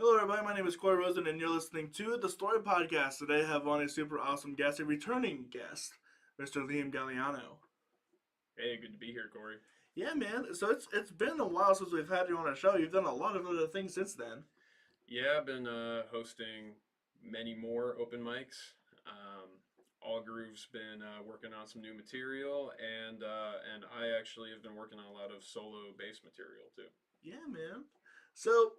Hello, everybody. My name is Corey Rosen, and you're listening to the Story Podcast. Today, I have on a super awesome guest, a returning guest, Mr. Liam Galiano. Hey, good to be here, Corey. Yeah, man. So it's been a while since we've had you on our show. You've done a lot of other things since then. Yeah, I've been hosting many more open mics. Um, All Groove's been working on some new material, and I actually have been working on a lot of solo bass material too. Yeah, man. So,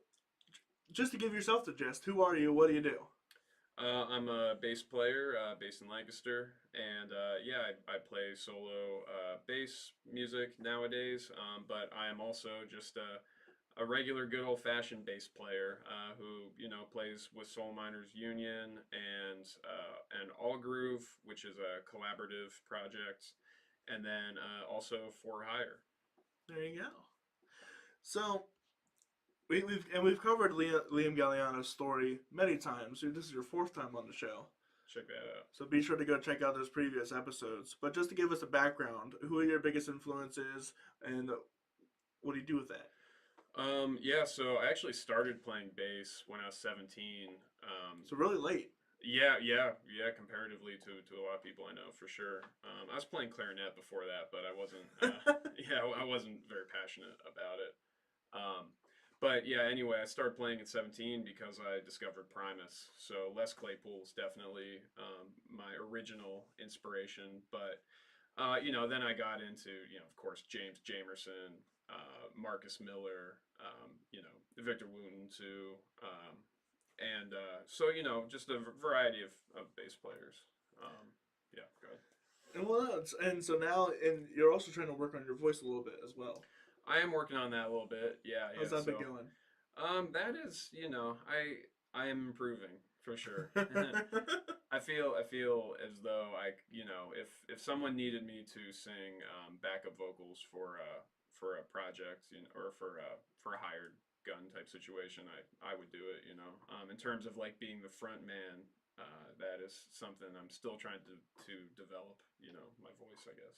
just to give yourself the gist, who are you? What do you do? I'm a bass player, based in Lancaster, and yeah, I play solo bass music nowadays. But I am also just a regular good old fashioned bass player who plays with Soul Miners Union and All Groove, which is a collaborative project, and then also For Hire. There you go. So, we've covered Liam Galliano's story many times. This is your fourth time on the show. Check that out. So be sure to go check out those previous episodes. But just to give us a background, who are your biggest influences and what do you do with that? Yeah, so I actually started playing bass when I was 17. So really late. Yeah, comparatively to a lot of people I know, for sure. I was playing clarinet before that, but I wasn't. Yeah, I wasn't very passionate about it. Um, but yeah, anyway, I started playing at 17 because I discovered Primus. So Les Claypool's definitely my original inspiration. But then I got into, of course, James Jamerson, Marcus Miller, Victor Wooten too. And so, just a variety of bass players. Yeah, go ahead. And well, and so now, and you're also trying to work on your voice a little bit as well. I am working on that a little bit. Yeah, How's yeah. that been So, going? that is, I am improving for sure. I feel as though if someone needed me to sing backup vocals for a project, or for a hired gun type situation, I would do it. In terms of like being the front man, that is something I'm still trying to develop. My voice, I guess.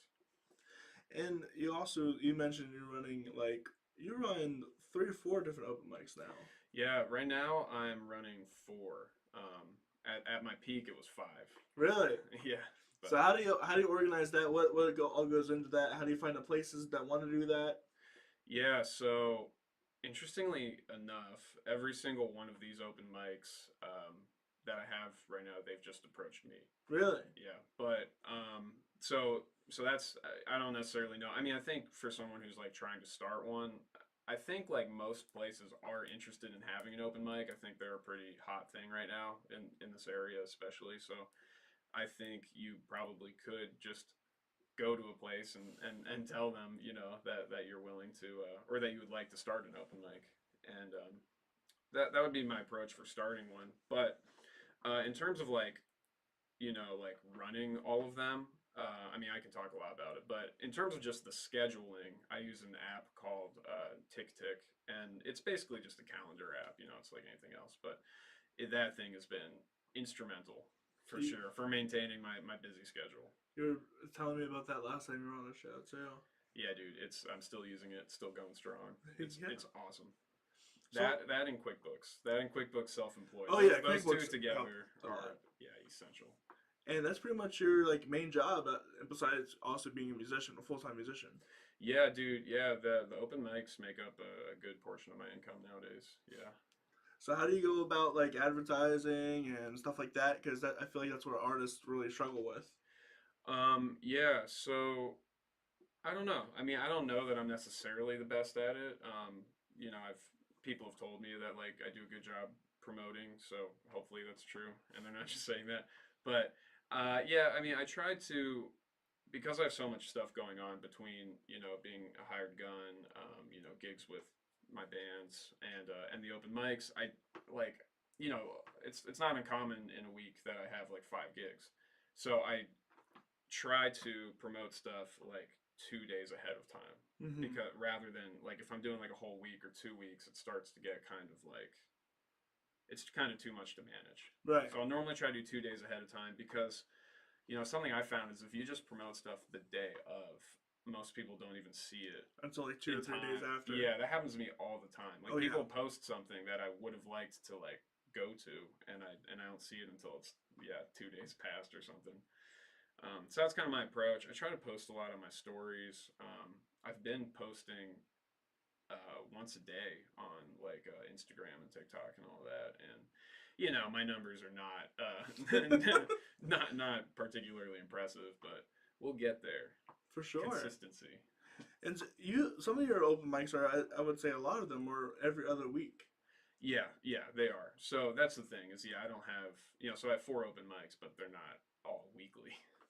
And you mentioned you run 3 or 4 different open mics now. Yeah, right now I'm running four. At my peak, it was five. Really? Yeah, So but how do you organize that? All goes into that? How do you find the places that want to do that? yeah. So interestingly enough, every single one of these open mics that I have right now, they've just approached me. Really? Yeah, but so that's I don't necessarily know. I mean, I think for someone who's like trying to start one, I think like most places are interested in having an open mic. I think they're a pretty hot thing right now in this area, especially. So I think you probably could just go to a place and tell them, that you're willing to or that you would like to start an open mic, and that would be my approach for starting one. But in terms of like running all of them. I mean, I can talk a lot about it, but in terms of just the scheduling, I use an app called Tick Tick, and it's basically just a calendar app. It's like anything else, but that thing has been instrumental for You, sure for maintaining my busy schedule. you were telling me about that last time you were on the show too. Yeah, dude, I'm still using it, still going strong. It's Yeah. it's awesome. So, That and QuickBooks Self-Employed. oh yeah, Those two QuickBooks help together a are, lot. yeah, essential. And that's pretty much your main job, besides also being a musician, a full time musician. Yeah, dude. Yeah, the open mics make up a good portion of my income nowadays. Yeah. So how do you go about advertising and stuff like that? Because I feel like that's where artists really struggle with. Yeah. So I don't know. I mean, I don't know that I'm necessarily the best at it. I've people have told me that like I do a good job promoting, so hopefully that's true, and they're not just saying that. But yeah, I mean, I try to because I have so much stuff going on between being a hired gun, gigs with my bands and the open mics. I like it's not uncommon in a week that I have like 5 gigs, so I try to promote stuff like 2 days ahead of time, Hmm. because rather than like if I'm doing like a whole week or 2 weeks, it starts to get kind of like it's kind of too much to manage. Right. So I'll normally try to do 2 days ahead of time because something I found is if you just promote stuff the day of, most people don't even see it Until like 2 or 3 days time. after. Yeah, that happens to me all the time. Like Oh yeah. people post something that I would have liked to like go to, and I don't see it until it's 2 days past or something. So that's kind of my approach. I try to post a lot on my stories. I've been posting once a day on like Instagram and TikTok and all that, and my numbers are not not particularly impressive, but we'll get there. For sure. Consistency. And some of your open mics are, I would say, a lot of them are every other week. Yeah, yeah, they are. So that's the thing is, I don't have, so I have 4 open mics, but they're not all weekly,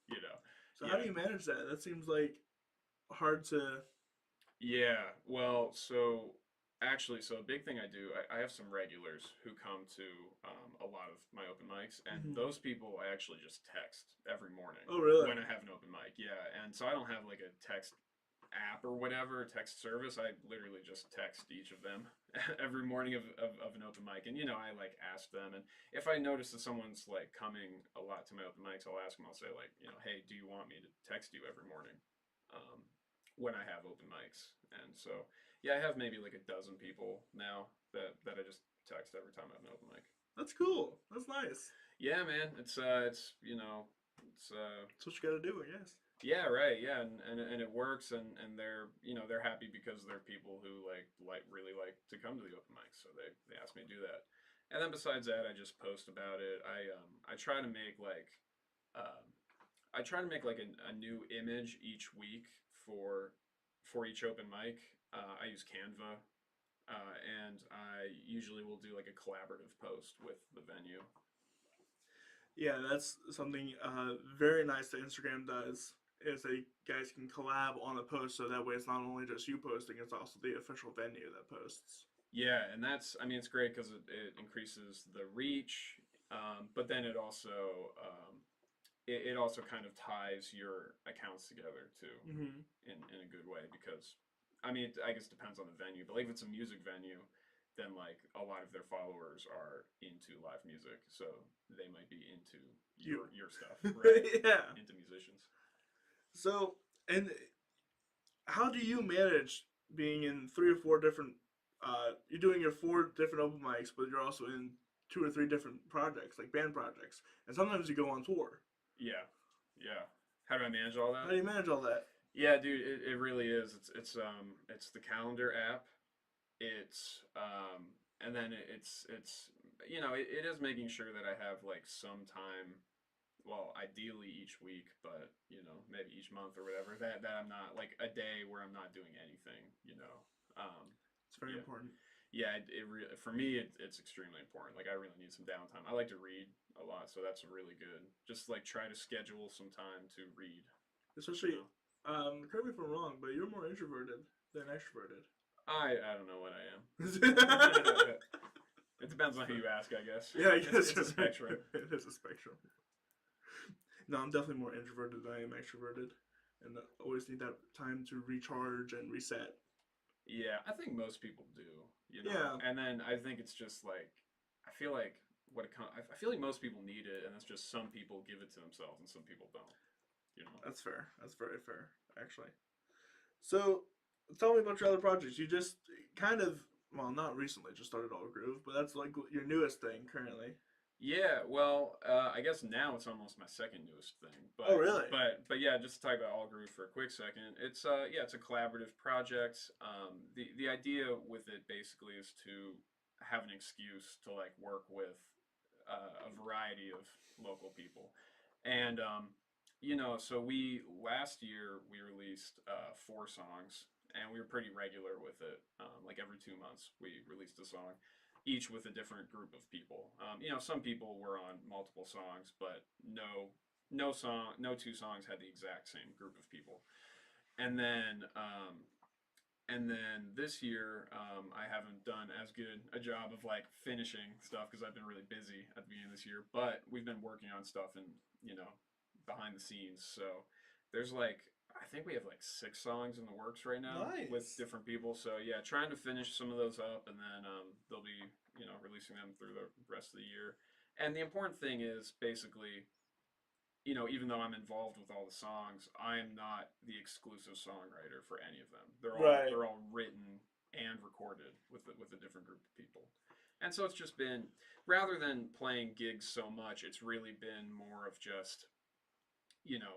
you know. So how Yeah. do you manage that? That seems like hard to. Yeah, well, so actually, so a big thing I do, I have some regulars who come to a lot of my open mics, and Mhm. those people I actually just text every morning Oh really? when I have an open mic. Yeah, and so I don't have like a text app or whatever, text service. I literally just text each of them every morning of an open mic, and I like ask them, and if I notice that someone's like coming a lot to my open mics, I'll ask them. I'll say like, hey, do you want me to text you every morning? Um, when I have open mics. And so, yeah, I have maybe like a dozen people now that I just text every time I have an open mic. That's cool. That's nice. Yeah, man, That's what you got to do, I guess. yeah, right, yeah, and it works, and they're they're happy because they're people who like really like to come to the open mics, so they ask me to do that. And then besides that, I just post about it. I try to make like um, a new image each week for each open mic. I use Canva, and I usually will do like a collaborative post with the venue. Yeah, that's something very nice that Instagram does. Is that guys can collab on a post, so that way it's not only just you posting; it's also the official venue that posts. Yeah, and I mean, it's great because it increases the reach, but then it also kind of ties your accounts together too Mm-hmm. in a good way because I mean I guess it depends on the venue, but like if it's a music venue, then like a lot of their followers are into live music, so they might be into You. your stuff, right? Yeah. Into musicians. So, and how do you manage being in 3 or 4 different? You're doing your 4 different open mics, but you're also in 2 or 3 different projects, like band projects, and sometimes you go on tour. Yeah, yeah. How do I manage all How that? do you manage all that? Yeah, dude, it really is. It's the calendar app. It's and then it's it is making sure that I have like some time, well, ideally each week, but maybe each month or whatever, that I'm not like a day where I'm not doing anything. It's very Yeah. important. Yeah, for me it's extremely important. Like I really need some downtime. I like to read a lot, so that's really good. Just like try to schedule some time to read, you Especially, know. correct me if I'm wrong, but you're more introverted than extroverted. I don't know what I am. yeah, It depends on who you ask, I guess. I guess It's a spectrum. it is a spectrum. No, I'm definitely more introverted than I am extroverted, and I always need that time to recharge and reset. Yeah, I think most people do, Yeah, And then I think it's just like I feel like I feel like most people need it, and it's just some people give it to themselves and some people don't. that's fair. That's very fair, actually. So, tell me about your other projects. You just kind of, well, not recently, just started All Groove, but that's like your newest thing currently. Yeah, well, I guess now it's almost my second newest thing, Oh, really? but yeah, just to talk about All Groove for a quick second. It's a collaborative project. The idea with it basically is to have an excuse to like work with a variety of local people, and so we last year we released 4 songs, and we were pretty regular with it. Like every 2 months, we released a song each with a different group of people. Some people were on multiple songs, but no 2 songs had the exact same group of people. And then this year, I haven't done as good a job of like finishing stuff because I've been really busy at the beginning of this year. But we've been working on stuff and behind the scenes. So there's like I think we have like 6 songs in the works right now with Nice. different people. So yeah, trying to finish some of those up, and then they'll be releasing them through the rest of the year. And the important thing is basically even though I'm involved with all the songs, I am not the exclusive songwriter for any of them. Right. They're all written and recorded with a different group of people. And so it's just been, rather than playing gigs so much, it's really been more of just,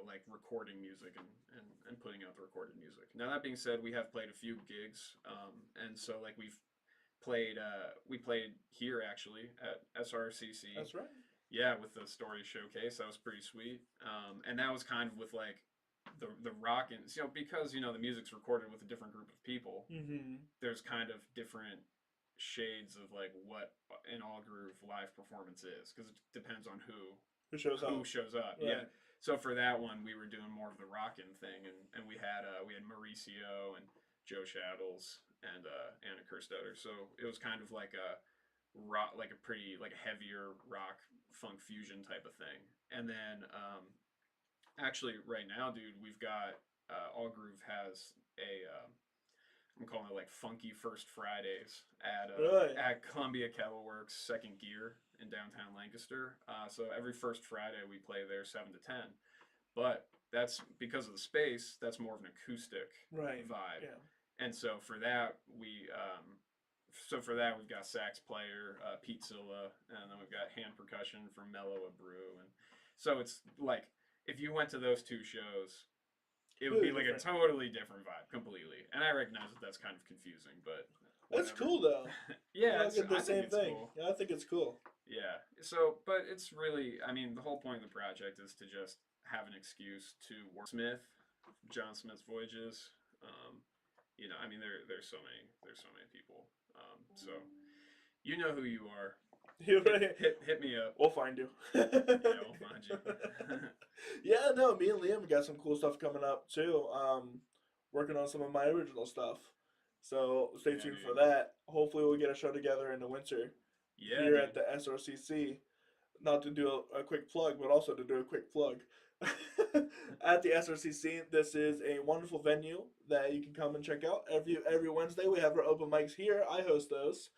like recording music and putting out the recorded music. Now that being said, we have played a few gigs, and so like we played here actually at SRCC. That's right. Yeah, with the story showcase, that was pretty sweet. And that was kind of with like the rock and because the music's recorded with a different group of people. Mm-hmm. There's kind of different shades of like what an all groove live performance is because it depends on Who shows up? who shows up. Right. Yeah. So for that one, we were doing more of the rockin' thing, and we had Mauricio and Joe Shaddles and Anna Kerstetter. So it was kind of like a rock, like a pretty like a heavier rock funk fusion type of thing. And then actually right now, dude, we've got All Groove has a I'm calling it like Funky First Fridays Really? at Columbia Kettleworks Second Gear in downtown Lancaster. So every first Friday we play there 7 to 10. But that's because of the space. That's more of an acoustic Right. vibe. Yeah. And so for that we've got sax player Pete Silla, and then we've got hand percussion from Mello Abreu, and so it's like if you went to those two shows, it would Really be like a different. totally different vibe completely. And I recognize that that's kind of confusing, but That's whatever. cool though. Yeah, I get the I think same it's thing. cool. Yeah, I think it's cool. Yeah. So, but it's really, I mean, the whole point of the project is to just have an excuse to wordsmith John Smith's Voyages. I mean, there's so many people. So you know who you are. You right? Hit me up. We'll find you. Yeah, we'll find you. Yeah, no, me and Liam got some cool stuff coming up too. Working on some of my original stuff. So stay Yeah, tuned for dude. that. Hopefully we'll get a show together in the winter Yeah, here dude. at the SRCC. Not to do a quick plug, but also to do a quick plug. At the SRCC, this is a wonderful venue that you can come and check out. Every Wednesday we have our open mics here. I host those.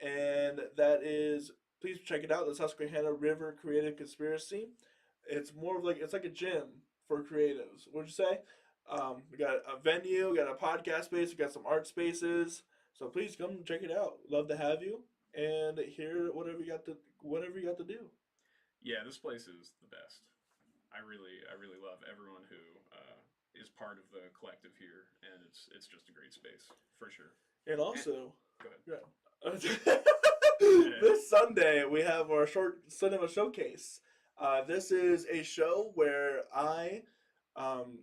And that is, please check it out, the Susquehanna River Creative Conspiracy. It's more of like, it's like a gym for creatives. What'd you say? We got a venue, we got a podcast space, we got some art spaces. So please come check it out. Love to have you and hear whatever you got to do. Yeah, this place is the best. I really love everyone who is part of the collective here, and it's just a great space for sure. And And, also, go ahead. yeah. Yeah. This Sunday we have our short cinema showcase. This is a show where um,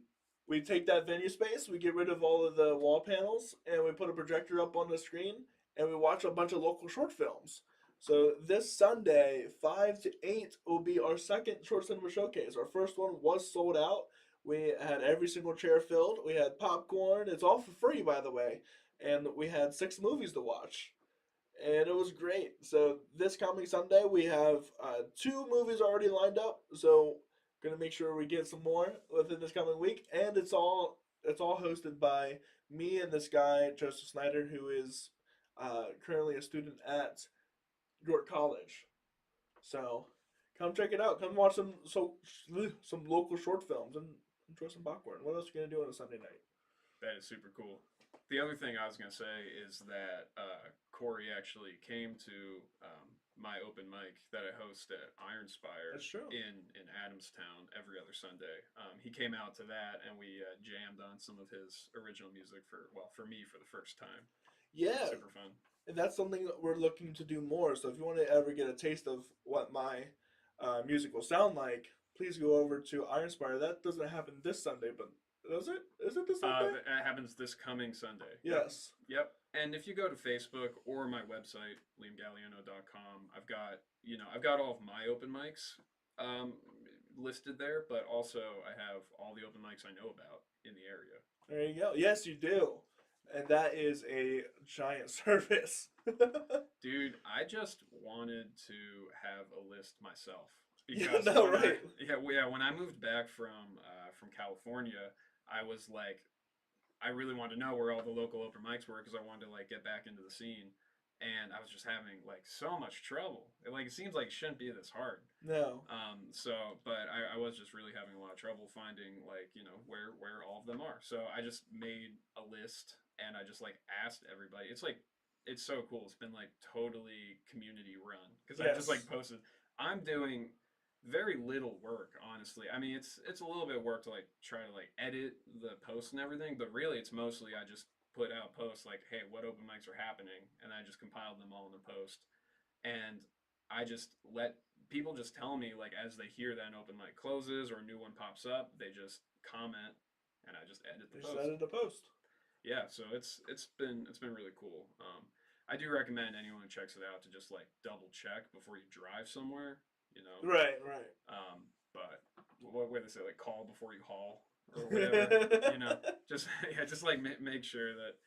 we take that venue space, we get rid of all of the wall panels, and we put a projector up on the screen, and we watch a bunch of local short films. So this Sunday, 5 to 8, will be our second short cinema showcase. Our first one was sold out. We had every single chair filled. We had popcorn. It's all for free, by the way. And we had 6 movies to watch and it was great. So this coming Sunday, we have 2 movies already lined up. So gonna make sure we get some more within this coming week, and it's all hosted by me and this guy Joseph Snyder, who is currently a student at York College. So come check it out. Come watch some local short films and enjoy some popcorn. What else are you gonna do on a Sunday night? That is super cool. The other thing I was gonna say is that Corey actually came to my open mic that I host at Ironspire That's true. in Adamstown every other Sunday. He came out to that, and we jammed on some of his original music for me for the first time. Yeah, Super fun. and that's something that we're looking to do more. So if you want to ever get a taste of what my music will sound like, please go over to Ironspire. That doesn't happen this Sunday, but does it? Is it this Sunday? That happens this coming Sunday. Yes. Yep. And if you go to Facebook or my website, liamgaliano.com, I've got all of my open mics listed there, but also I have all the open mics I know about in the area. There you go. Yes, you do. And that is a giant service. Dude, I just wanted to have a list myself Yeah, because no, right. when I moved back from California, I was like, I really wanted to know where all the local open mics were because I wanted to like get back into the scene. and I was just having like so much trouble. It seems like it shouldn't be this hard. No. But I was just really having a lot of trouble finding like where all of them are. So I just made a list and I just like asked everybody. It's so cool. It's been like totally community run because I just like Yes. posted. I'm doing very little work, honestly. I mean, it's a little bit of work to like try to like edit the posts and everything, but really it's mostly I just put out posts like, hey, what open mics are happening, and I just compiled them all in a post, and I just let people just tell me like as they hear that an open mic closes or a new one pops up, they just comment, and I just edit They the just post. added a post. Yeah, so it's been really cool. I do recommend anyone who checks it out to just like double check before you drive somewhere. You know, Right, right. but what way they say like call before you haul or whatever. You know, just yeah, just like make sure that.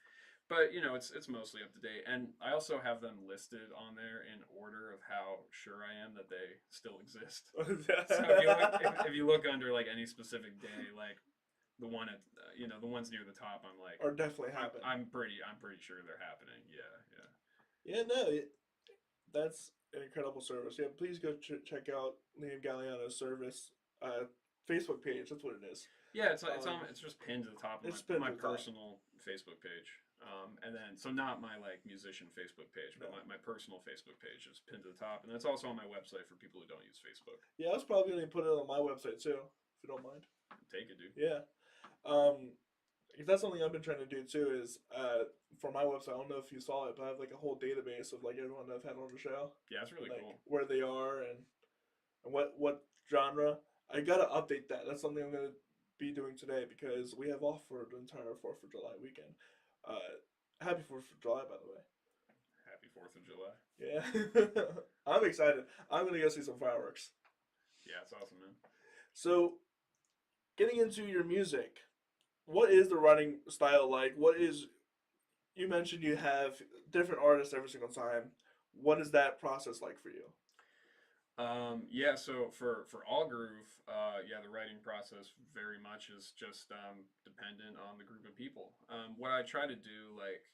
But it's mostly up to date, and I also have them listed on there in order of how sure I am that they still exist. So if you look under like any specific day, like the one at the ones near the top, I'm like Or definitely happen. I'm pretty sure they're happening. Yeah, yeah. Yeah, no, that's an incredible service. Yeah, please go check out Liam Galiano's service Facebook page. That's what it is. Yeah, it's it's Um, on it's just pinned to the top of it's my pinned to the top. personal Facebook page. And then so not my like musician Facebook page, No. but my personal Facebook page is pinned to the top, and that's also on my website for people who don't use Facebook. Yeah, I was probably gonna put it on my website too, if you don't mind. Take it, dude. Yeah. Um, because that's something I've been trying to do too. Is for my website, I don't know if you saw it, but I have like a whole database of like everyone I've had on the show, Yeah, it's really like cool. where they are and what genre. I gotta update that. That's something I'm gonna be doing today because we have off for the entire Fourth of July weekend. Happy Fourth of July, by the way. Happy 4th of July. Yeah, I'm excited. I'm gonna go see some fireworks. Yeah, it's awesome, man. So, getting into your music, what is the writing style like? What is you mentioned you have different artists every single time. What is that process like for you? Yeah, so for all groove, yeah, the writing process very much is just dependent on the group of people. What I try to do, like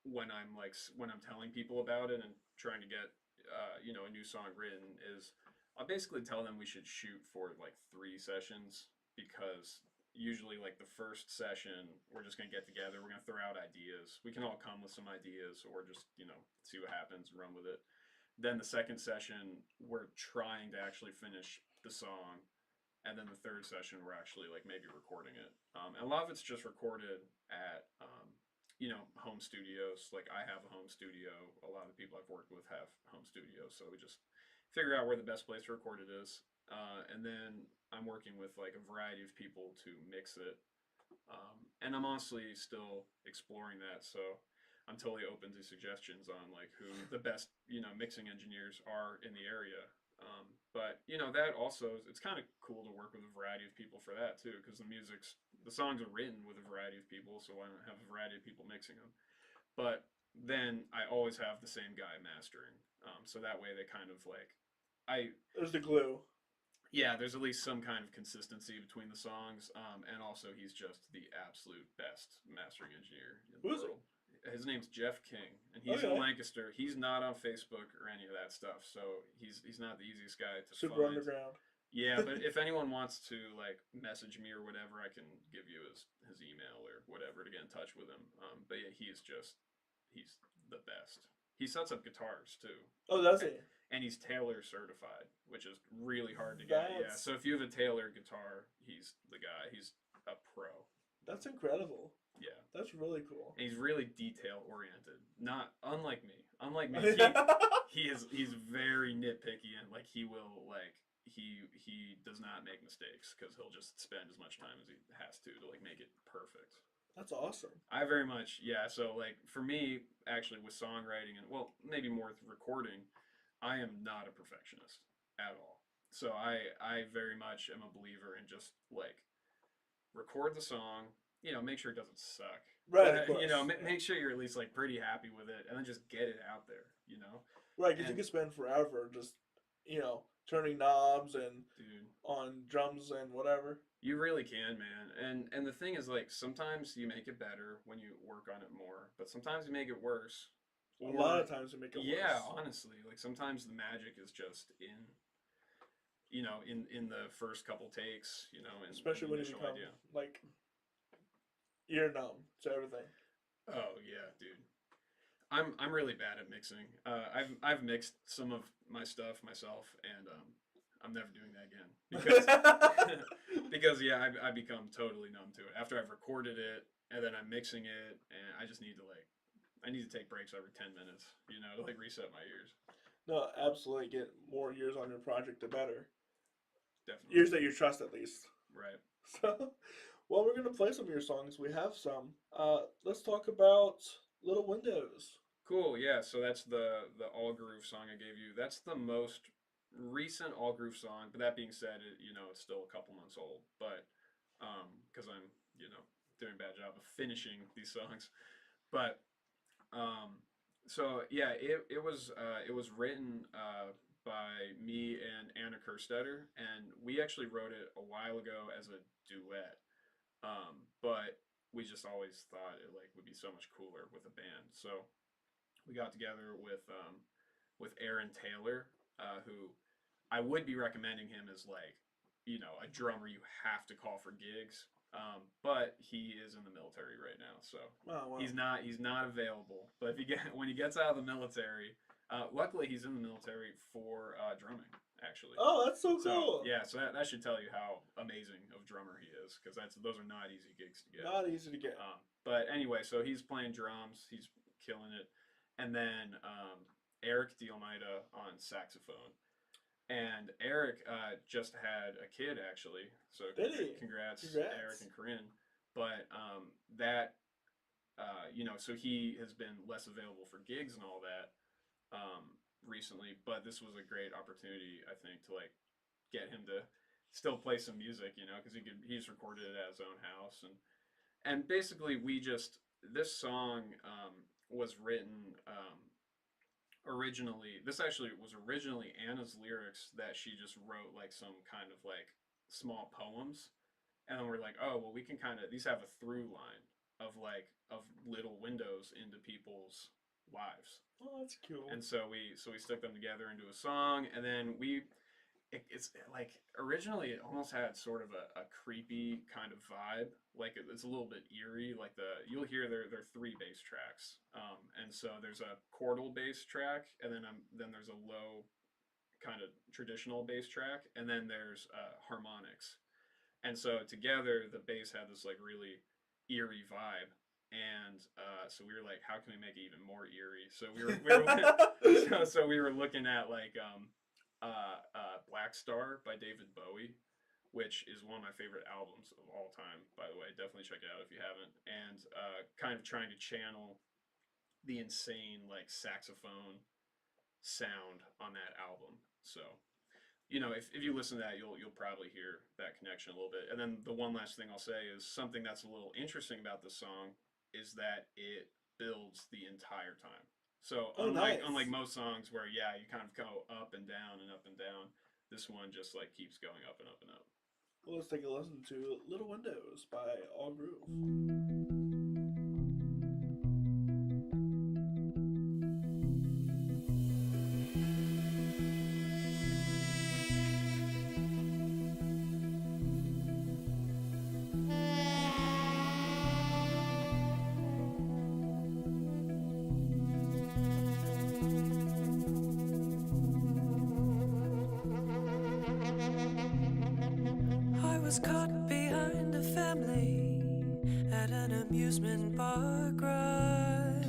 when I'm telling people about it and trying to get a new song written, is I'll basically tell them we should shoot for like 3 sessions because usually like the first session we're just gonna get together, we're gonna throw out ideas. We can all come with some ideas or just see what happens and run with it. Then the second session, we're trying to actually finish the song, and then the third session, we're actually like maybe recording it. And a lot of it's just recorded at home studios. Like I have a home studio. A lot of the people I've worked with have home studios, so we just figure out where the best place to record it is. And then I'm working with like a variety of people to mix it. And I'm honestly still exploring that, so I'm totally open to suggestions on like who the best mixing engineers are in the area. But that also it's kind of cool to work with a variety of people for that too, because the songs are written with a variety of people, so why not have a variety of people mixing them? But then I always have the same guy mastering, so that way they kind of like I There's the glue. yeah, there's at least some kind of consistency between the songs, and also he's just the absolute best mastering engineer in the Who is it? world. His name's Jeff King, and he's in Okay. Lancaster. He's not on Facebook or any of that stuff, so he's not the easiest guy to Super find. underground. Yeah, but if anyone wants to like message me or whatever, I can give you his email or whatever to get in touch with him. But yeah, he's the best. He sets up guitars too, Oh, that's it. and he's Taylor certified, which is really hard to get. Yeah, That's so if you have a Taylor guitar, he's the guy. He's a pro. that's incredible. Yeah, That's really cool. and he's really detail oriented. Not unlike me. Unlike me, he's very nitpicky and like he will like he does not make mistakes because he'll just spend as much time as he has to like make it perfect. That's awesome. I very much, yeah. So like for me, actually with songwriting and well, maybe more with recording, I am not a perfectionist at all. So I very much am a believer in just like record the song, make sure it doesn't suck. Right, of But, course. Yeah. make sure you're at least like pretty happy with it, and then just get it out there. Right, because you And could spend forever just, turning knobs and dude, on drums and whatever. you really can, man. And the thing is, like, sometimes you make it better when you work on it more, but sometimes you make it worse A lot of times to make it yeah, worse. honestly, like sometimes the magic is just in the first couple takes, in Especially the when you initial become idea. like ear numb to everything. Oh yeah, dude. I'm really bad at mixing. I've mixed some of my stuff myself, and I'm never doing that again because because yeah, I become totally numb to it after I've recorded it, and then I'm mixing it, and I just need to I need to take breaks every 10 minutes, to like reset my ears. No, absolutely. Get more years on your project, the better. Definitely. Years that you trust, at least. Right. So, well, we're gonna play some of your songs. We have some. Let's talk about Little Windows. Cool. Yeah. So that's the all groove song I gave you. That's the most recent all groove song. But that being said, it's still a couple months old. But because I'm doing a bad job of finishing these songs. But um, so yeah, it was written by me and Anna Kerstetter, and we actually wrote it a while ago as a duet. But we just always thought it would be so much cooler with a band. So we got together with Aaron Taylor, who I would be recommending him as a drummer you have to call for gigs. But he is in the military right now, so Oh wow. he's not available. But if he get when he gets out of the military, luckily he's in the military for drumming actually. Oh, that's so So cool. yeah, so that should tell you how amazing of drummer he is, because those are not easy gigs to get. Not easy to get. But anyway, so he's playing drums, he's killing it, and then Eric Dielmaida on saxophone. And Eric just had a kid actually, so Did he? congrats, Congrats. Eric and Corinne. But that so he has been less available for gigs and all that recently. But this was a great opportunity, I think, to get him to still play some music, because he's recorded it at his own house, and basically this song was written originally. This actually was originally Anna's lyrics that she just wrote some kind of small poems, and then we're like, oh well, we can kind of, these have a through line of little windows into people's lives. Oh, that's cool. And so we stuck them together into a song, and then it's originally it almost had sort of a creepy kind of vibe. It's a little bit eerie. You'll hear there are three bass tracks, and so there's a chordal bass track, and then there's a low kind of traditional bass track, and then there's harmonics, and so together the bass had this really eerie vibe. And so we were like, how can we make it even more eerie? So we were looking at Black Star by David Bowie, which is one of my favorite albums of all time, by the way. Definitely check it out if you haven't. And kind of trying to channel the insane saxophone sound on that album. So if you listen to that, you'll probably hear that connection a little bit. And then the one last thing I'll say is something that's a little interesting about this song is that it builds the entire time. So unlike most songs where you kind of go up and down and up and down, this one just keeps going up and up and up. Well, let's take a listen to Little Windows by All Groove. Was caught behind a family at an amusement park ride.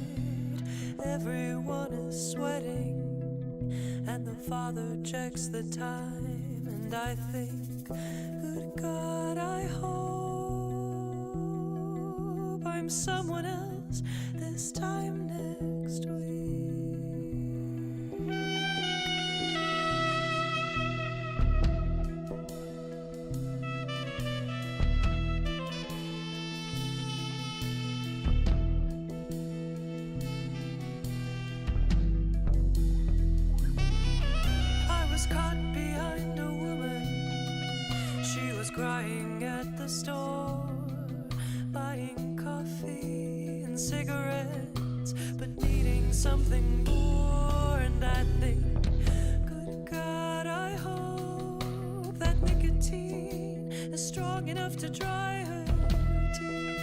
Everyone is sweating, and the father checks the time. And I think, good God, I hope I'm someone else this time next week. Crying at the store, buying coffee and cigarettes, but needing something more, and I think, good God, I hope that nicotine is strong enough to dry her tears.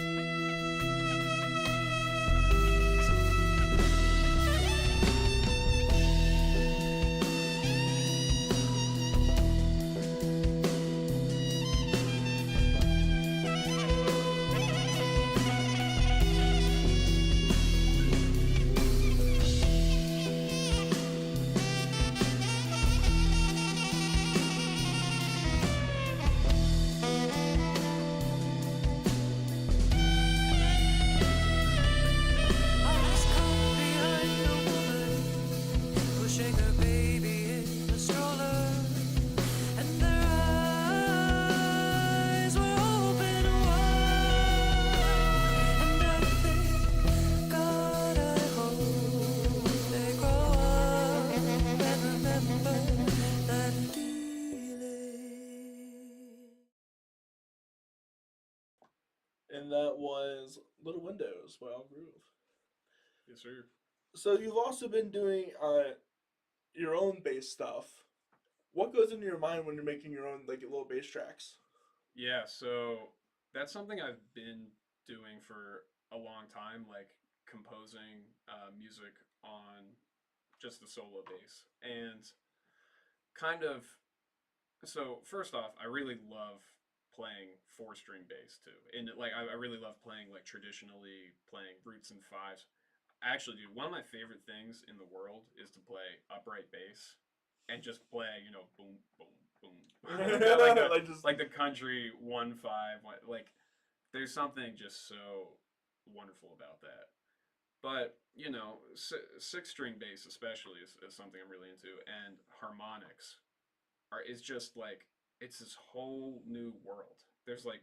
I was caught behind a woman pushing her baby in a stroller, and their eyes were open wide. And I think, God, I hope they grow up and remember that feeling. And that was Little Windows by All Groove. Yes, sir. So you've also been doing your own bass stuff. What goes into your mind when you're making your own like little bass tracks? Yeah, so that's something I've been doing for a long time, like composing music on just the solo bass. And kind of, so first off, I really love playing four-string bass too. And like I really love playing like traditionally playing roots and fives. Actually, dude, one of my favorite things in the world is to play upright bass and just play, boom, boom, boom, Like just like the country 1/5. Like, there's something just so wonderful about that. But six-string bass especially is something I'm really into, and harmonics is just like it's this whole new world. There's like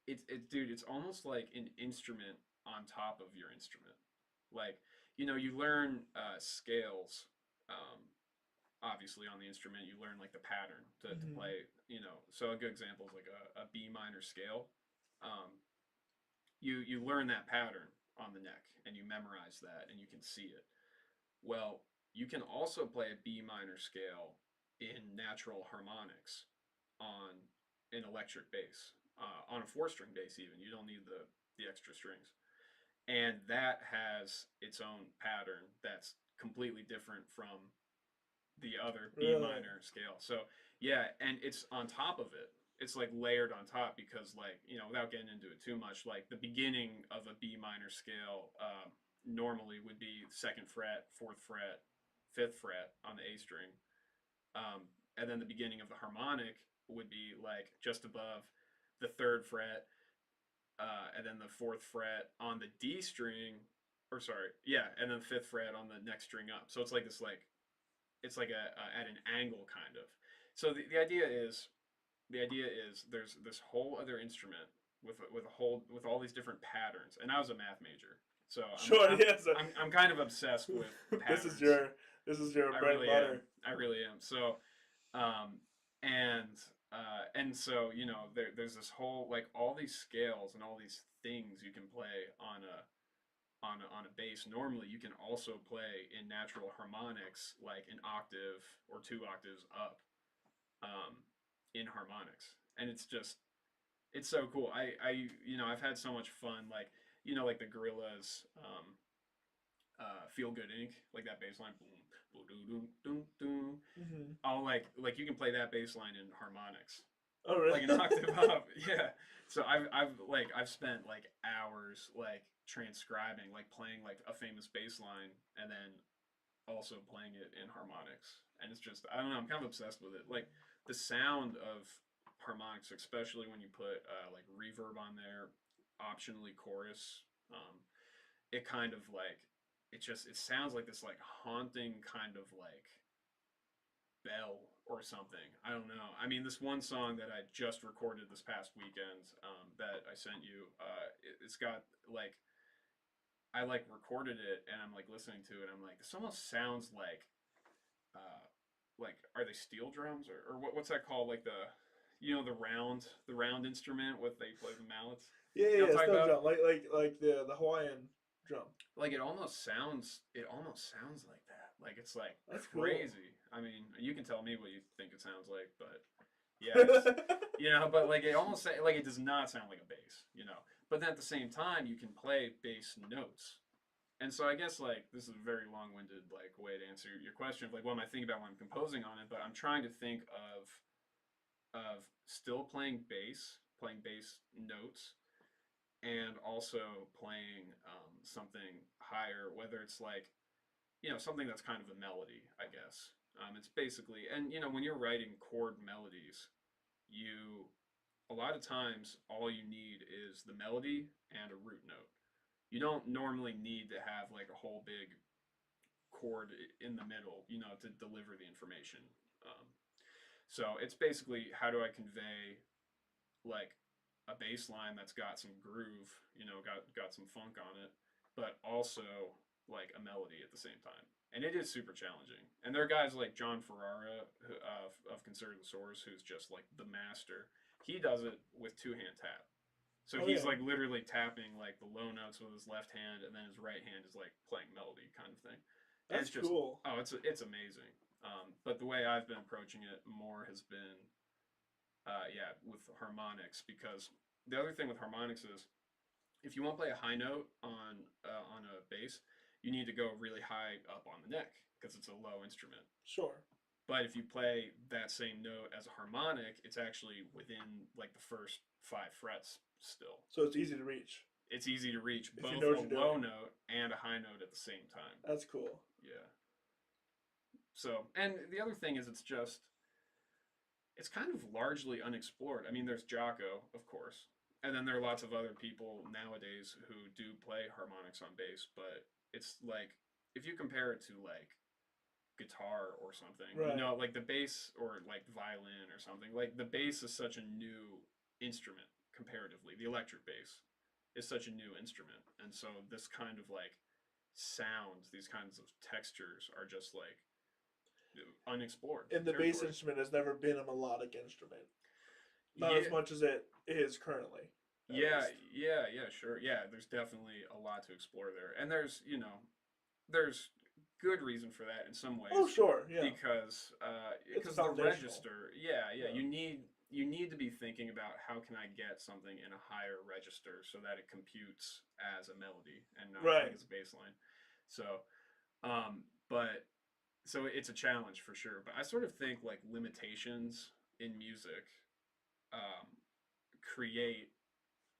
dude, it's almost like an instrument on top of your instrument. Like, you learn scales, obviously on the instrument. You learn like the pattern to play. So a good example is like a B minor scale. Um, you learn that pattern on the neck, and you memorize that, and you can see it. Well, you can also play a B minor scale in natural harmonics on an electric bass, on a four-string bass even. You don't need the extra strings. And that has its own pattern that's completely different from the other B Really? minor scale. So yeah, and it's on top of it. It's like layered on top because, like, without getting into it too much, like the beginning of a B minor scale normally would be second fret, fourth fret, fifth fret on the A string, and then the beginning of the harmonic would be like just above the third fret, and then the fourth fret on the D string, or sorry, yeah, and then the fifth fret on the next string up. So it's like this, like it's like a at an angle kind of. So the idea is there's this whole other instrument with all these different patterns. And I was a math major, so Sure, yes. I'm kind of obsessed with patterns. This is your I bread really and butter. am. I really am. So, and so there's this whole, like, all these scales and all these things you can play on a bass. Normally, you can also play in natural harmonics, like an octave or two octaves up, in harmonics, and it's so cool. I've had so much fun, like like the Gorillas, Feel Good Inc., like that bass line, boom, boom, boom, boom, boom. I'll like you can play that bass line in harmonics, Oh, really? like an octave up. Yeah. So I've spent like hours like transcribing, like playing like a famous bass line, and then also playing it in harmonics. And it's just, I don't know, I'm kind of obsessed with it. Like the sound of harmonics, especially when you put like reverb on there, optionally chorus, it kind of like it sounds like this like haunting kind of like bell or something. I don't know. I mean, this one song that I just recorded this past weekend, that I sent you, it's got like, I like recorded it and I'm like listening to it. I'm like, this almost sounds like are they steel drums or what's that called? Like the round instrument with they play the mallets. Yeah, You know what I'm talking steel about? drum, like the Hawaiian. drum. Like it almost sounds like that. Like it's like That's cool. crazy. I mean, you can tell me what you think it sounds like, but yeah, it's, but like it almost like it does not sound like a bass. But then at the same time, you can play bass notes. And so I guess like this is a very long-winded like way to answer your question of like what am I thinking about when I'm composing on it, but I'm trying to think of still playing bass notes, and also playing something higher, whether it's like something that's kind of a melody, I guess. It's basically, and when you're writing chord melodies, you a lot of times all you need is the melody and a root note. You don't normally need to have like a whole big chord in the middle, to deliver the information. Um, so it's basically how do I convey like a bass line that's got some groove, got some funk on it, but also like a melody at the same time. And it is super challenging. And there are guys like John Ferrara of Concerted Source, who's just like the master. He does it with two-hand tap. So he's like literally tapping like the low notes with his left hand, and then his right hand is like playing melody kind of thing. And That's it's just, cool. Oh, it's amazing. But the way I've been approaching it more has been with harmonics, because the other thing with harmonics is if you want to play a high note on a bass, you need to go really high up on the neck because it's a low instrument. Sure. But if you play that same note as a harmonic, it's actually within like the first 5 frets still. So it's easy to reach. It's easy to reach If both you know what a you're low doing. note and a high note at the same time. That's cool. Yeah. So, and the other thing is it's kind of largely unexplored. I mean, there's Jocko, of course, and then there are lots of other people nowadays who do play harmonics on bass, but it's like if you compare it to like guitar or something, Right. like the bass or like violin or something, like the bass is such a new instrument comparatively. The electric bass is such a new instrument, and so this kind of like sounds, these kinds of textures are just like unexplored. And the bass territory. instrument has never been a melodic instrument. Not Yeah. as much as it is currently. at Yeah, least. yeah, sure. Yeah, there's definitely a lot to explore there. And there's good reason for that in some ways. Oh, sure, yeah. Because It's the foundational. register, yeah, Yeah. you need to be thinking about how can I get something in a higher register so that it computes as a melody and not Right. like as a bass line. So, but so it's a challenge for sure. But I sort of think like limitations in music create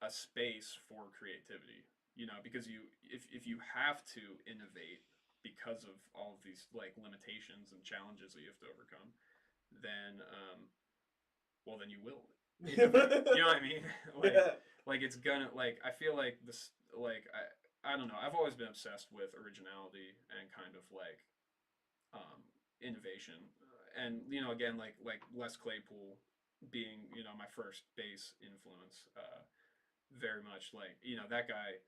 a space for creativity, because if you have to innovate because of all of these like limitations and challenges that you have to overcome, then well then you will. You know what I mean? Yeah. Like it's gonna like I feel like this like I don't know. I've always been obsessed with originality and kind of like innovation, and again like Les Claypool being my first bass influence, very much like that guy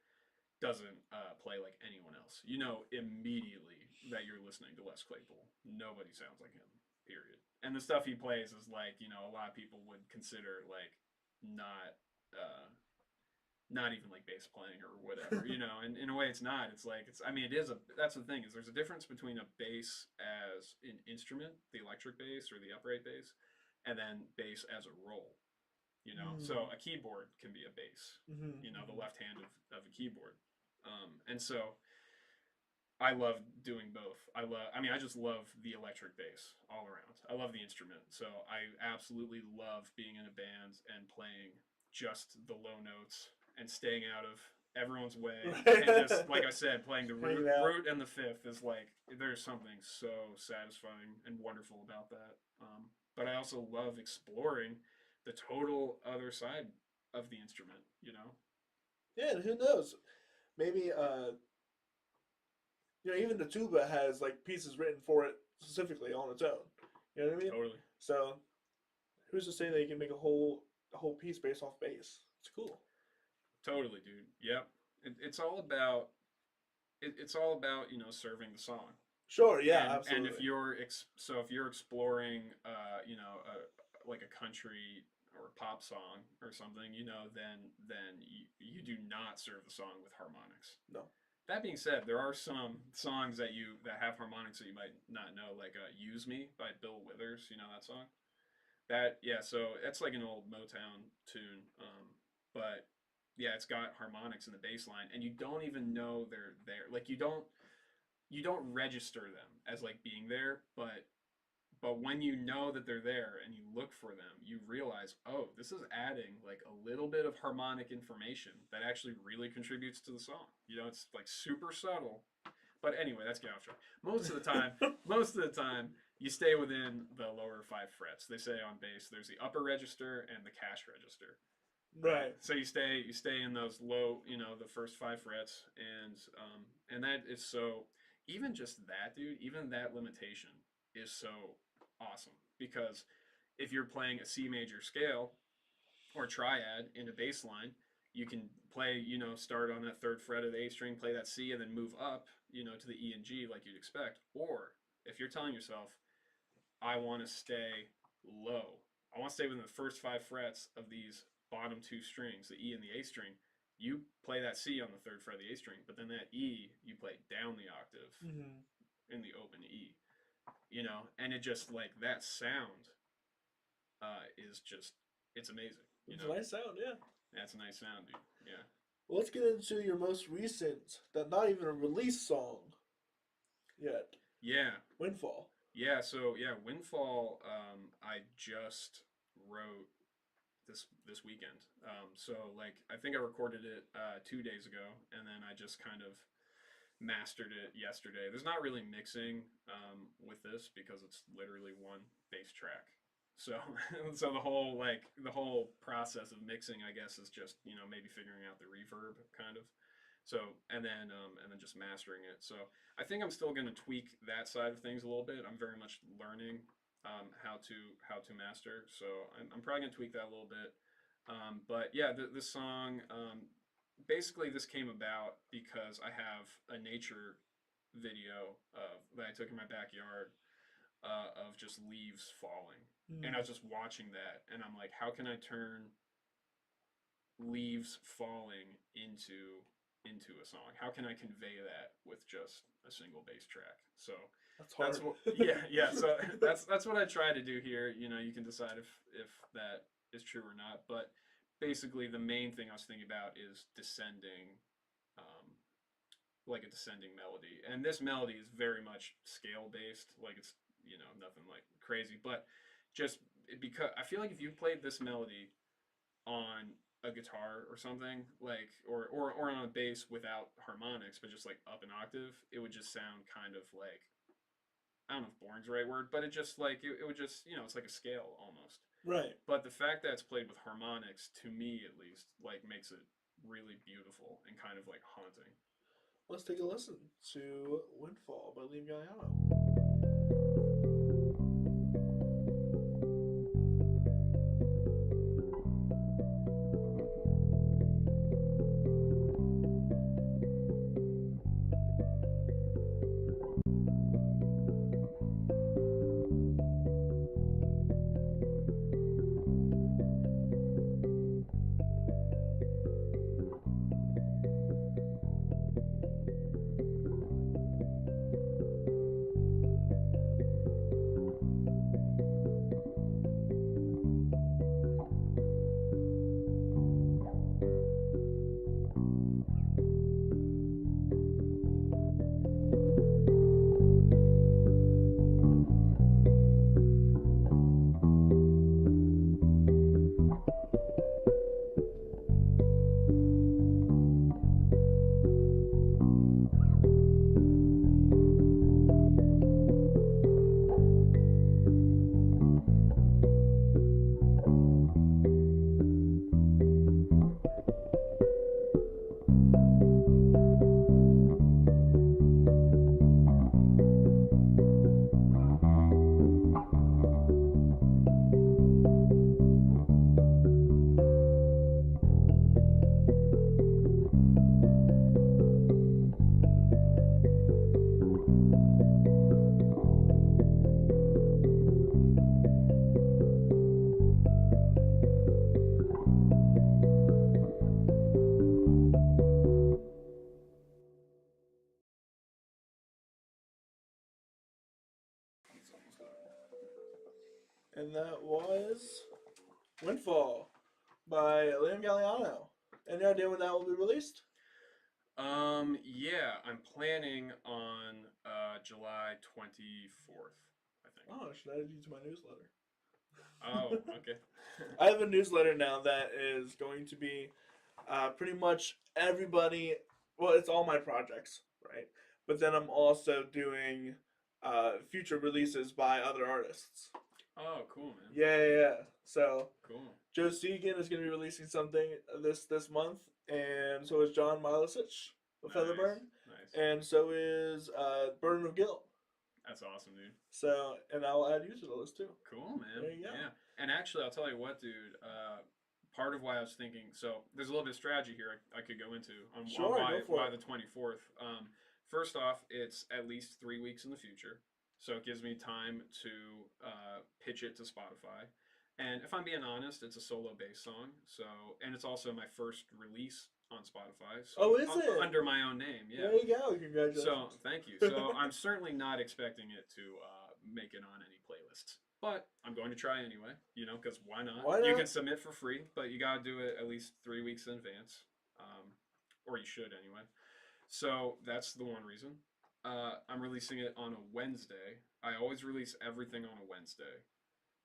doesn't play like anyone else. Immediately that you're listening to Les Claypool. Nobody sounds like him. Period. And the stuff he plays is like a lot of people would consider like not not even like bass playing or whatever. And in a way it's not. It's like I mean it is that's the thing is there's a difference between a bass as an instrument, the electric bass or the upright bass, and then bass as a roll. So a keyboard can be a bass. Mm-hmm. The left hand of a keyboard. And so I love doing both. I just love the electric bass all around. I love the instrument. So I absolutely love being in a band and playing just the low notes and staying out of everyone's way. And just, like I said, playing the root and the fifth is like, there's something so satisfying and wonderful about that. But I also love exploring the total other side of the instrument, Yeah, and who knows? Maybe even the tuba has like pieces written for it specifically on its own. You know what I mean? Totally. So who's to say that you can make a whole piece based off bass? It's cool. Totally, dude. Yep. It's all about serving the song. Sure. Yeah. And Absolutely. if you're exploring like a country or a pop song or something, then you do not serve the song with harmonics. No. That being said, there are some songs that have harmonics that you might not know, like "Use Me" by Bill Withers. You know that song? That yeah. So it's like an old Motown tune, but yeah, it's got harmonics in the bass line, and you don't even know they're there. Like you don't register them as like being there, but when you know that they're there and you look for them, you realize, oh, this is adding like a little bit of harmonic information that actually really contributes to the song. You know, it's like super subtle. But anyway, that's getting off track. Most of the time, you stay within the lower 5 frets. They say on bass, there's the upper register and the cash register. Right. So you stay in those low, the first 5 frets, and that is so. Even just that, dude. Even that limitation is so awesome because if you're playing a C major scale or triad in a bass line, you can play, start on that 3rd fret of the A string, play that C, and then move up, to the E and G like you'd expect. Or if you're telling yourself, I want to stay low, I want to stay within the first 5 frets of these bottom 2 strings, the E and the A string, you play that C on the 3rd fret of the A string, but then that E, you play down the octave in the open E, and it just like that sound is just, it's amazing. It's a nice sound, yeah. That's a nice sound, dude. Yeah. Well, let's get into your most recent, not even a release song yet. Yeah. Windfall. Yeah. So yeah, Windfall. I just wrote this weekend. So like I think I recorded it 2 days ago, and then I just kind of mastered it yesterday. There's not really mixing with this because it's literally one bass track. So so the whole process of mixing, I guess, is just maybe figuring out the reverb kind of. So and then just mastering it. So I think I'm still gonna tweak that side of things a little bit. I'm very much learning how to master. So I'm probably gonna tweak that a little bit. But yeah, this song, basically this came about because I have a nature video that I took in my backyard of just leaves falling. And I was just watching that, and I'm like, how can I turn leaves falling into a song? How can I convey that with just a single bass track? So that's hard. That's what, yeah. So that's what I try to do here. You can decide if that is true or not. But basically, the main thing I was thinking about is descending, like a descending melody. And this melody is very much scale based. Like it's nothing like crazy, but just because I feel like if you played this melody on a guitar or something, like or on a bass without harmonics but just like up an octave, it would just sound kind of like, I don't know if boring's the right word, but it just like it would just it's like a scale almost. Right. But the fact that it's played with harmonics, to me at least, like makes it really beautiful and kind of like haunting. Let's take a listen to Windfall by Liam Galiano. And that was Windfall by Liam Galiano. Any idea when that will be released? Yeah, I'm planning on July 24th, I think. Oh, I should add you to my newsletter. Oh, okay. I have a newsletter now that is going to be pretty much everybody. Well, it's all my projects, right? But then I'm also doing future releases by other artists. Oh, cool, man. Yeah. So Cool. Joe Segan is going to be releasing something this month, and so is John Milicic of Nice. Featherburn, Nice. and so is Burden of Guilt. That's awesome, dude. So, and I'll add you to the list too. Cool, man. There you go. Yeah. And actually, I'll tell you what, dude. Part of why I was thinking, so there's a little bit of strategy here I could go into on Sure, why, go for why it. the 24th. First off, it's at least 3 weeks in the future. So it gives me time to pitch it to Spotify. And if I'm being honest, it's a solo-based song. So, and it's also my first release on Spotify. So Oh, is it? Under my own name, yeah. There you go. Congratulations. So thank you. So I'm certainly not expecting it to make it on any playlists, but I'm going to try anyway. You know, because why not? Why You not? can submit for free, but you gotta do it at least 3 weeks in advance, or you should anyway. So that's the one reason. I'm releasing it on a Wednesday. I always release everything on a Wednesday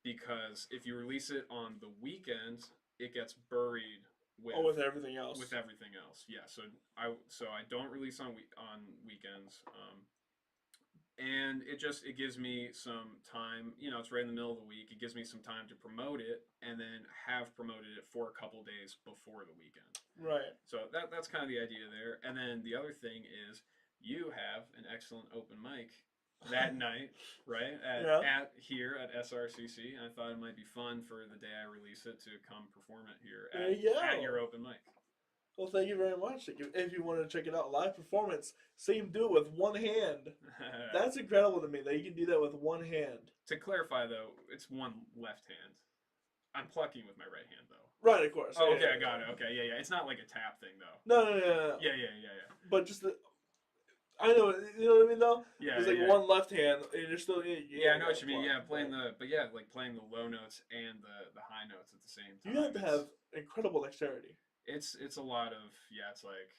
because if you release it on the weekend, it gets buried with everything else. with everything else. Yeah, so I don't release on weekends, and it gives me some time. You know, it's right in the middle of the week. It gives me some time to promote it, and then have promoted it for a couple days before the weekend. Right. So that's kind of the idea there. And then the other thing is you have an excellent open mic that night, right? At here at SRCC. And I thought it might be fun for the day I release it to come perform it here at your open mic. Well, thank you very much. If you want to check it out, live performance, see him do it with one hand. That's incredible to me that you can do that with one hand. To clarify, though, it's one left hand. I'm plucking with my right hand, though. Right, of course. Oh, okay, I got it. Okay, yeah. It's not like a tap thing, though. No. Yeah. But just I know, you know what I mean, though? Yeah, it's like one left hand, and you're still... Yeah, I know what you mean. Yeah, playing the low notes and the high notes at the same time. You have to have incredible dexterity. It's a lot of, it's like...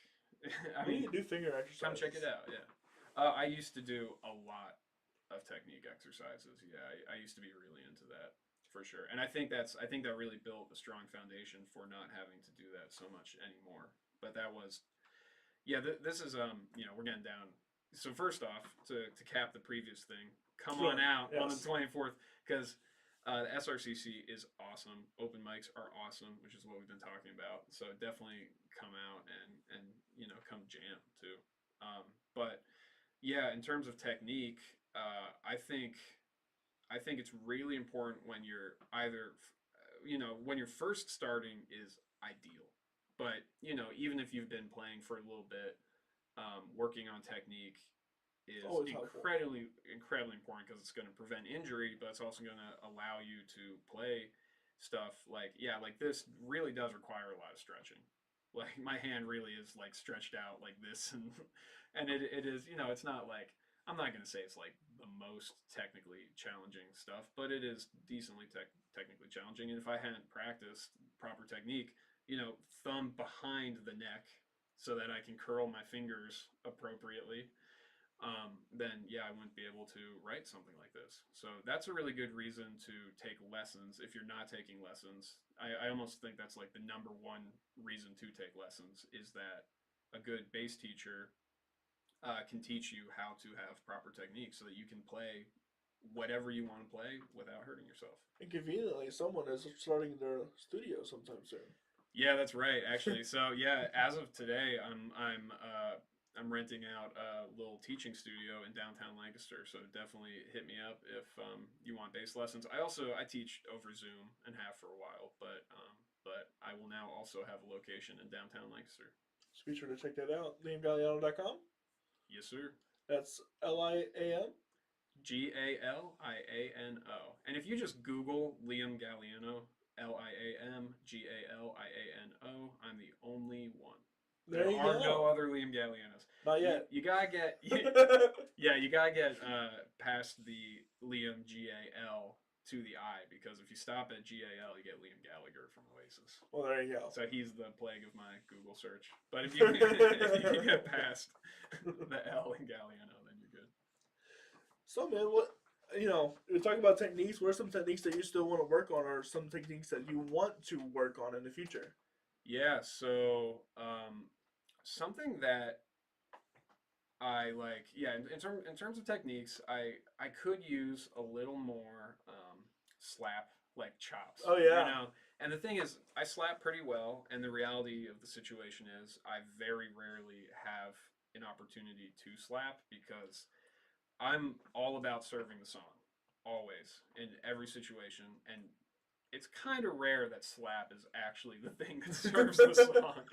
I mean, mean, you do finger exercises. come check it out, yeah. I used to do a lot of technique exercises. Yeah, I used to be really into that, for sure. And I think that really built a strong foundation for not having to do that so much anymore. But that was... Yeah, this is we're getting down. So first off, to cap the previous thing, come on out on the 24th because the SRCC is awesome. Open mics are awesome, which is what we've been talking about. So definitely come out and come jam too. But yeah, in terms of technique, I think it's really important when you're either when you're first starting is ideal. But, even if you've been playing for a little bit, working on technique is incredibly important because it's going to prevent injury, but it's also going to allow you to play stuff like this really does require a lot of stretching. Like, my hand really is, like, stretched out like this, and it is, it's not like, I'm not going to say it's, like, the most technically challenging stuff, but it is decently technically challenging, and if I hadn't practiced proper technique, thumb behind the neck so that I can curl my fingers appropriately, then I wouldn't be able to write something like this. So that's a really good reason to take lessons if you're not taking lessons. I almost think that's like the number one reason to take lessons is that a good bass teacher can teach you how to have proper technique so that you can play whatever you want to play without hurting yourself. And conveniently, someone is starting their studio sometime soon. Yeah, that's right. Actually, so as of today, I'm renting out a little teaching studio in downtown Lancaster. So definitely hit me up if you want bass lessons. I teach over Zoom and have for a while, but I will now also have a location in downtown Lancaster. So be sure to check that out. LiamGaliano.com. Yes, sir. That's LIAM. GALIANO. And if you just Google Liam Galiano, LIAMGALIANO, I'm the only one. There are no other Liam Galianos. Not yet. You gotta get you gotta get past the Liam GAL to the eye, because if you stop at GAL, you get Liam Gallagher from Oasis. Well, there you go. So he's the plague of my Google search. But if you if you get past the L in Galiano, then you're good. So, man, what you're talking about techniques. What are some techniques that you still want to work on, or some techniques that you want to work on in the future? Yeah. So something that I like, yeah, in terms of techniques, I could use a little more slap like chops. Oh, yeah. You know, and the thing is, I slap pretty well, and the reality of the situation is, I very rarely have an opportunity to slap because I'm all about serving the song, always in every situation, and it's kind of rare that slap is actually the thing that serves the song.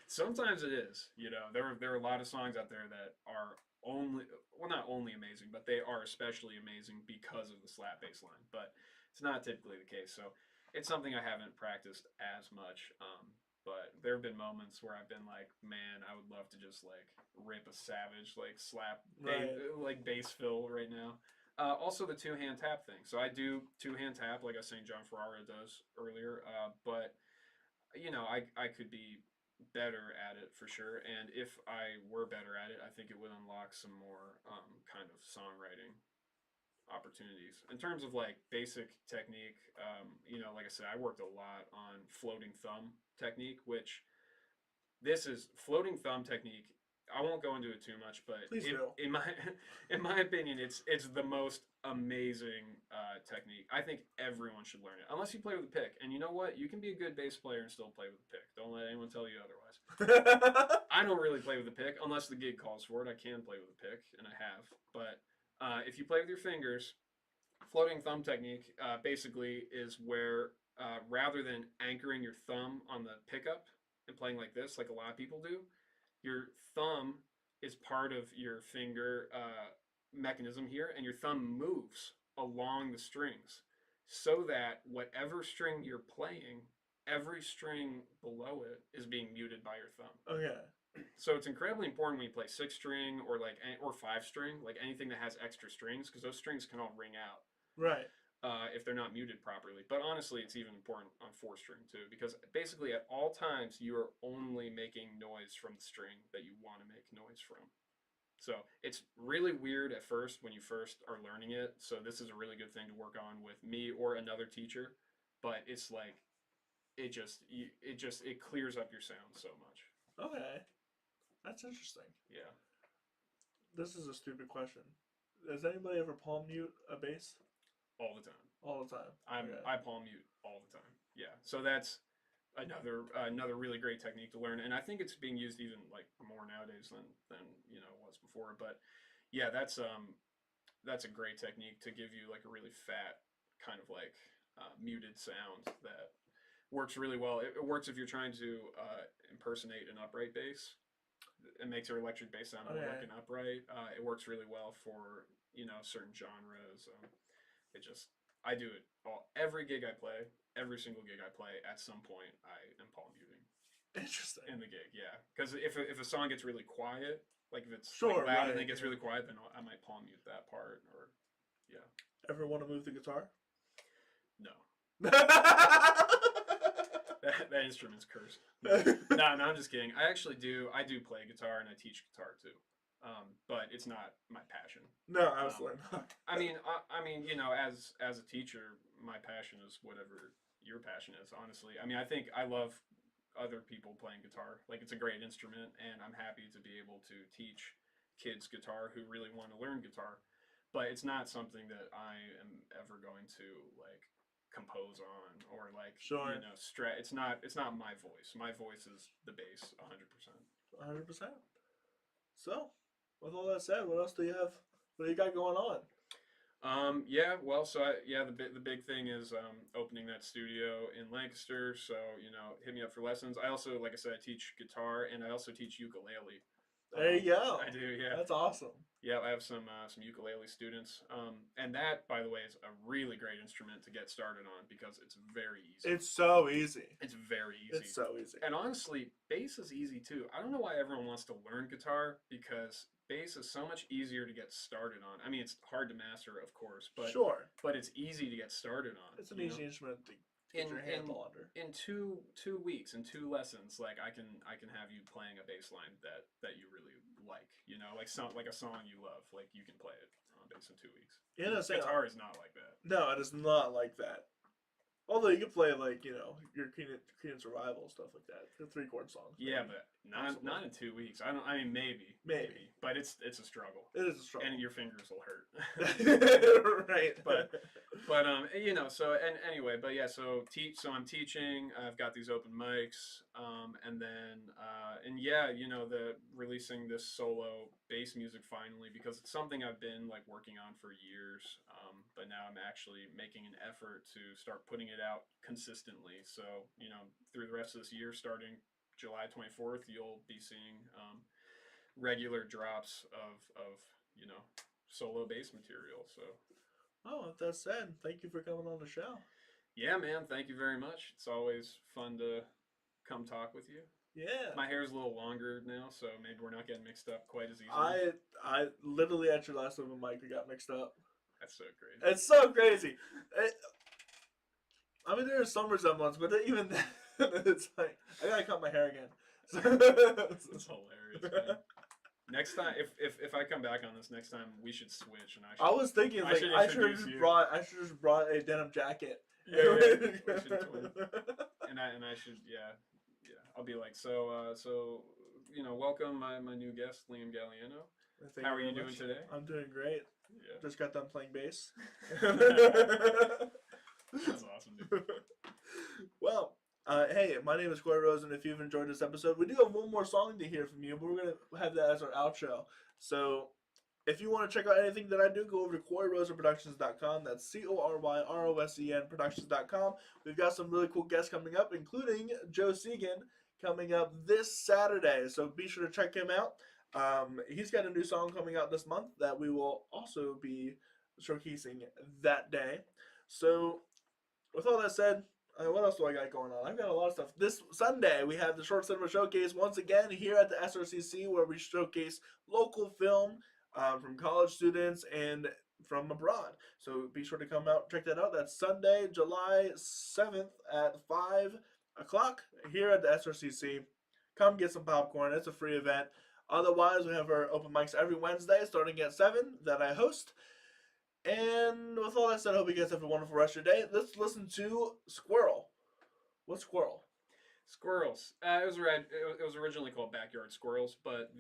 Sometimes it is. You know, there are a lot of songs out there that are only, well, not only amazing, but they are especially amazing because of the slap bass line. But it's not typically the case. So it's something I haven't practiced as much. But there have been moments where I've been like, man, I would love to just like rip a savage like slap like bass fill right now. Also, the two-hand tap thing. So I do two-hand tap, like I was saying John Ferrara does earlier. But you know, I could be better at it for sure. And if I were better at it, I think it would unlock some more kind of songwriting opportunities. In terms of like basic technique, you know, like I said, I worked a lot on floating thumb technique, which this is floating thumb technique. I won't go into it too much, but in my in my opinion, it's the most amazing technique. I think everyone should learn it, unless you play with a pick. And you know what? You can be a good bass player and still play with a pick. Don't let anyone tell you otherwise. I don't really play with a pick unless the gig calls for it. I can play with a pick, and I have. But if you play with your fingers, floating thumb technique basically is where rather than anchoring your thumb on the pickup and playing like this, like a lot of people do, your thumb is part of your finger mechanism here, and your thumb moves along the strings so that whatever string you're playing, every string below it is being muted by your thumb. Okay. So it's incredibly important when you play 6-string or like or 5-string, like anything that has extra strings, because those strings can all ring out. Right. If they're not muted properly. But honestly, it's even important on 4-string too, because basically at all times you are only making noise from the string that you want to make noise from. So it's really weird at first when you first are learning it. So this is a really good thing to work on with me or another teacher. But it's like it clears up your sound so much. Okay. That's interesting. Yeah. This is a stupid question. Does anybody ever palm mute a bass? All the time. All the time. I palm mute all the time. Yeah. So that's another really great technique to learn, and I think it's being used even like more nowadays than you know was before. But yeah, that's a great technique to give you like a really fat kind of like muted sound that works really well. It works if you're trying to impersonate an upright bass. It makes your electric bass sound more like an upright. It works really well for certain genres. I do it every gig I play, every single gig I play. At some point, I am palm muting. Interesting. In the gig, yeah. Because if a song gets really quiet, like if it's loud and it gets really quiet, then I might palm mute that part, or yeah. Ever want to move the guitar? No. that instrument's cursed. No, I'm just kidding. I actually do. I do play guitar and I teach guitar too. But it's not my passion. No, absolutely not. I mean, as a teacher, my passion is whatever your passion is. Honestly, I mean, I think I love other people playing guitar. Like, it's a great instrument, and I'm happy to be able to teach kids guitar who really want to learn guitar. But it's not something that I am ever going to like compose on or like It's not my voice. My voice is the bass, 100%. 100%. So, with all that said, what else do you have? What do you got going on? The big thing is opening that studio in Lancaster. So hit me up for lessons. I also, like I said, I teach guitar and I also teach ukulele. There you go. I do, yeah. That's awesome. Yeah, I have some ukulele students, and that, by the way, is a really great instrument to get started on because it's very easy. It's so easy. It's very easy. It's so easy. And honestly, bass is easy too. I don't know why everyone wants to learn guitar because bass is so much easier to get started on. I mean, it's hard to master, of course, but Sure. but it's easy to get started on. It's an you easy know? instrument to get your handle under. In two weeks, in 2 lessons, like I can have you playing a bass line that you really like. You know, like a song you love. Like you can play it on bass in 2 weeks. Yeah, no, Guitar is not like that. No, it is not like that. Although you can play like your Korean Survival stuff like that, the 3-chord songs. Yeah, but not in 2 weeks. I mean maybe, but it's a struggle. It is a struggle, and your fingers will hurt. Right. But so anyway, but yeah, so I'm teaching. I've got these open mics, and then the releasing this solo bass music finally because it's something I've been like working on for years. But now I'm actually making an effort to start putting it out consistently. So through the rest of this year, starting July 24th, you'll be seeing regular drops of solo bass material. So. Oh, with that said, thank you for coming on the show. Yeah, man. Thank you very much. It's always fun to come talk with you. Yeah. My hair's a little longer now, so maybe we're not getting mixed up quite as easily. I literally at your last open mic, we got mixed up. That's so crazy. It's so crazy. I mean, there is some resemblance, but even then, it's like I gotta cut my hair again. That's hilarious, man. Next time, if I come back on this next time, we should switch. And I was thinking like I should have just brought a denim jacket. Yeah, and I should I'll be like so welcome my new guest Liam Galiano. How are you doing today? I'm doing great. Yeah. Just got done playing bass. That's awesome, dude. Well, hey, my name is Corey Rose, and if you've enjoyed this episode, we do have one more song to hear from you, but we're going to have that as our outro. So, if you want to check out anything that I do, go over to CoreyRosenProductions.com. That's CORYROSEN Productions.com. We've got some really cool guests coming up, including Joe Segan coming up this Saturday. So, be sure to check him out. He's got a new song coming out this month that we will also be showcasing that day. So, with all that said, what else do I got going on? I've got a lot of stuff. This Sunday, we have the Short Cinema Showcase once again here at the SRCC, where we showcase local film from college students and from abroad. So be sure to come out, check that out. That's Sunday, July 7th at 5 o'clock here at the SRCC. Come get some popcorn. It's a free event. Otherwise, we have our open mics every Wednesday starting at 7 that I host. And with all that said, I hope you guys have a wonderful rest of your day. Let's listen to Squirrel. What's Squirrel? Squirrels. It was originally called Backyard Squirrels, but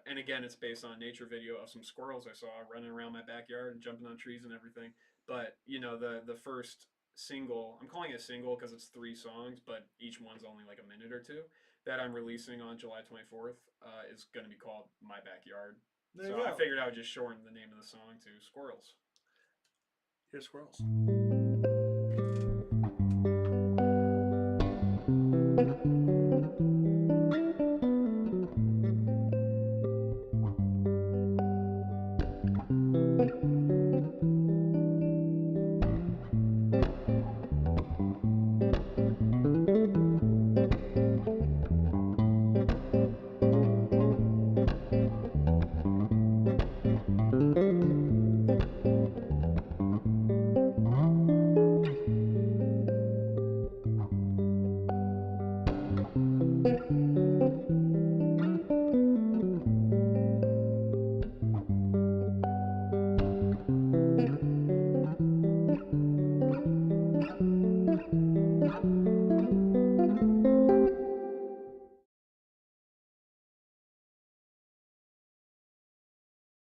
and again, it's based on a nature video of some squirrels I saw running around my backyard and jumping on trees and everything. But the first single, I'm calling it a single because it's 3 songs, but each one's only like a minute or 2, that I'm releasing on July 24th is going to be called My Backyard. So I figured I would just shorten the name of the song to Squirrels. Here's Squirrels.